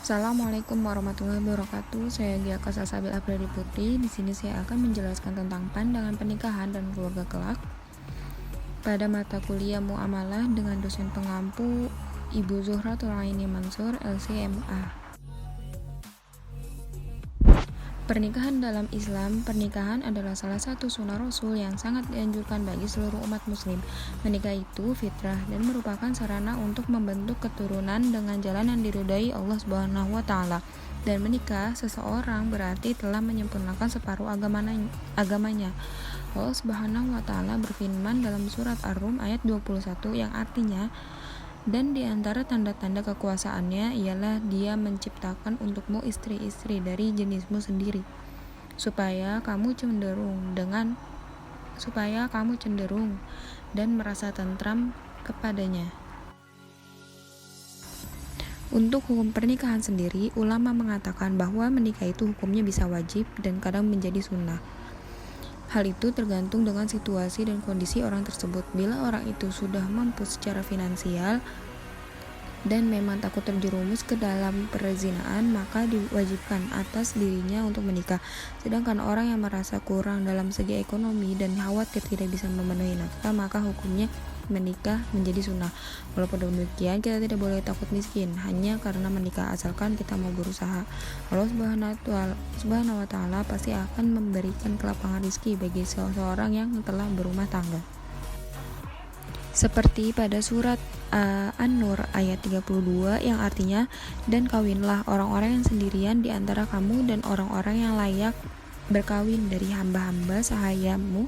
Assalamualaikum warahmatullahi wabarakatuh. Saya Gia Salsabil Aprili Putri. Di sini saya akan menjelaskan tentang pandangan pernikahan dan keluarga kelak pada mata kuliah Muamalah dengan dosen pengampu Ibu Zuhratul Aini Mansur, LCMA. Pernikahan dalam Islam. Pernikahan adalah salah satu sunnah Rasul yang sangat dianjurkan bagi seluruh umat muslim. Menikah itu fitrah dan merupakan sarana untuk membentuk keturunan dengan jalan yang diridhai Allah Subhanahu wa taala. Dan menikah seseorang berarti telah menyempurnakan separuh agamanya. Allah Subhanahu wa taala berfirman dalam surat Ar-Rum ayat 21 yang artinya, dan di antara tanda-tanda kekuasaannya ialah Dia menciptakan untukmu istri-istri dari jenismu sendiri, supaya kamu cenderung dan merasa tentram kepadanya. Untuk hukum pernikahan sendiri, ulama mengatakan bahwa menikah itu hukumnya bisa wajib dan kadang menjadi sunnah. Hal itu tergantung dengan situasi dan kondisi orang tersebut. Bila orang itu sudah mampu secara finansial dan memang takut terjerumus ke dalam perzinaan, maka diwajibkan atas dirinya untuk menikah. Sedangkan orang yang merasa kurang dalam segi ekonomi dan khawatir tidak bisa memenuhi nafkah, maka hukumnya menikah menjadi sunnah. Walaupun demikian, kita tidak boleh takut miskin hanya karena menikah, asalkan kita mau berusaha. Allah Subhanahu wa taala pasti akan memberikan kelapangan rezeki bagi seseorang yang telah berumah tangga. Seperti pada surat An-Nur ayat 32 yang artinya, dan kawinlah orang-orang yang sendirian di antara kamu dan orang-orang yang layak berkawin dari hamba-hamba sahayamu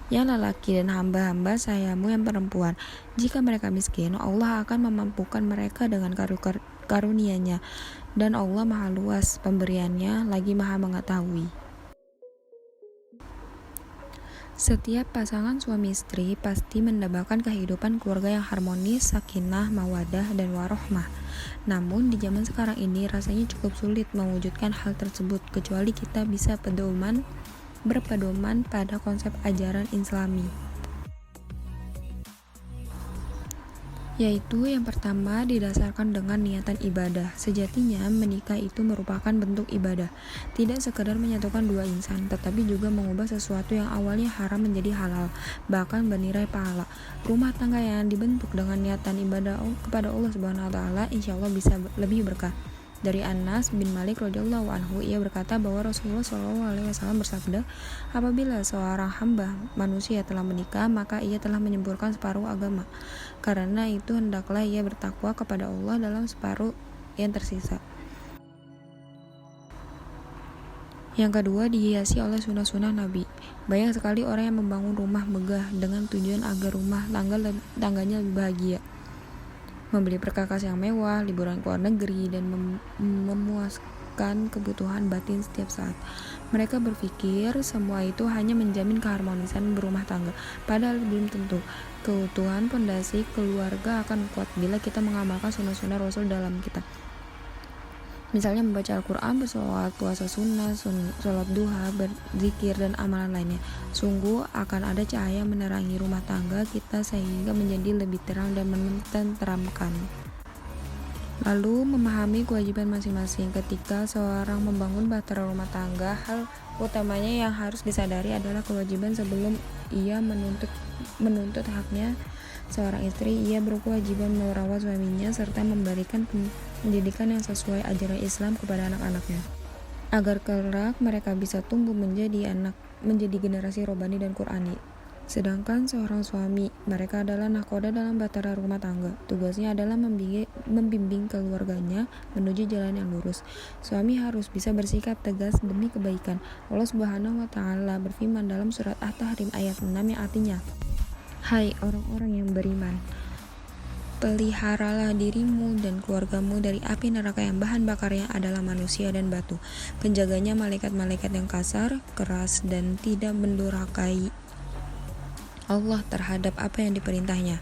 yang lelaki dan hamba-hamba sahayamu yang perempuan. Jika mereka miskin, Allah akan memampukan mereka dengan karunia-Nya, dan Allah Maha luas pemberiannya lagi Maha mengetahui. Setiap pasangan suami istri pasti mendambakan kehidupan keluarga yang harmonis, sakinah, mawadah, dan warohmah. Namun di zaman sekarang ini rasanya cukup sulit mewujudkan hal tersebut, kecuali kita bisa berpedoman pada konsep ajaran Islami, yaitu yang pertama didasarkan dengan niatan ibadah. Sejatinya menikah itu merupakan bentuk ibadah, tidak sekadar menyatukan dua insan, tetapi juga mengubah sesuatu yang awalnya haram menjadi halal, bahkan bernilai pahala. Rumah tangga yang dibentuk dengan niatan ibadah kepada Allah Subhanahu wa taala insya Allah bisa lebih berkah. Dari Anas bin Malik radhiyallahu anhu, ia berkata bahwa Rasulullah SAW bersabda, apabila seorang hamba manusia telah menikah, maka ia telah menyempurnakan separuh agama. Karena itu hendaklah ia bertakwa kepada Allah dalam separuh yang tersisa. Yang kedua, dihiasi oleh sunnah-sunnah Nabi. Banyak sekali orang yang membangun rumah megah dengan tujuan agar rumah tangganya lebih bahagia, membeli perkakas yang mewah, liburan ke luar negeri, dan memuaskan kebutuhan batin setiap saat. Mereka berpikir semua itu hanya menjamin keharmonisan berumah tangga, padahal belum tentu. Keutuhan pondasi keluarga akan kuat bila kita mengamalkan sunnah-sunnah Rasul dalam kita. Misalnya membaca Al-Quran, bersolawat, puasa sunnah, sholat duha, berzikir, dan amalan lainnya. Sungguh akan ada cahaya menerangi rumah tangga kita sehingga menjadi lebih terang dan menenteramkan. Lalu memahami kewajiban masing-masing. Ketika seorang membangun bahtera rumah tangga, hal utamanya yang harus disadari adalah kewajiban sebelum ia menuntut haknya. Seorang istri, ia berkewajiban merawat suaminya serta memberikan pendidikan yang sesuai ajaran Islam kepada anak-anaknya, agar kelak mereka bisa tumbuh menjadi generasi robani dan Qurani. Sedangkan seorang suami, mereka adalah nahkoda dalam bahtera rumah tangga. Tugasnya adalah membimbing keluarganya menuju jalan yang lurus. Suami harus bisa bersikap tegas demi kebaikan. Allah Subhanahu wa taala berfirman dalam surat At-Tahrim ayat 6 yang artinya, hai orang-orang yang beriman, peliharalah dirimu dan keluargamu dari api neraka yang bahan bakarnya adalah manusia dan batu. Penjaganya malaikat-malaikat yang kasar, keras, dan tidak mendurhakai Allah terhadap apa yang diperintahnya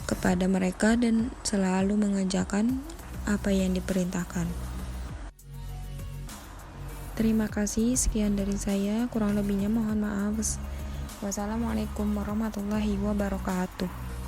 kepada mereka dan selalu mengerjakan apa yang diperintahkan. Terima kasih, sekian dari saya, kurang lebihnya mohon maaf. Wassalamualaikum warahmatullahi wabarakatuh.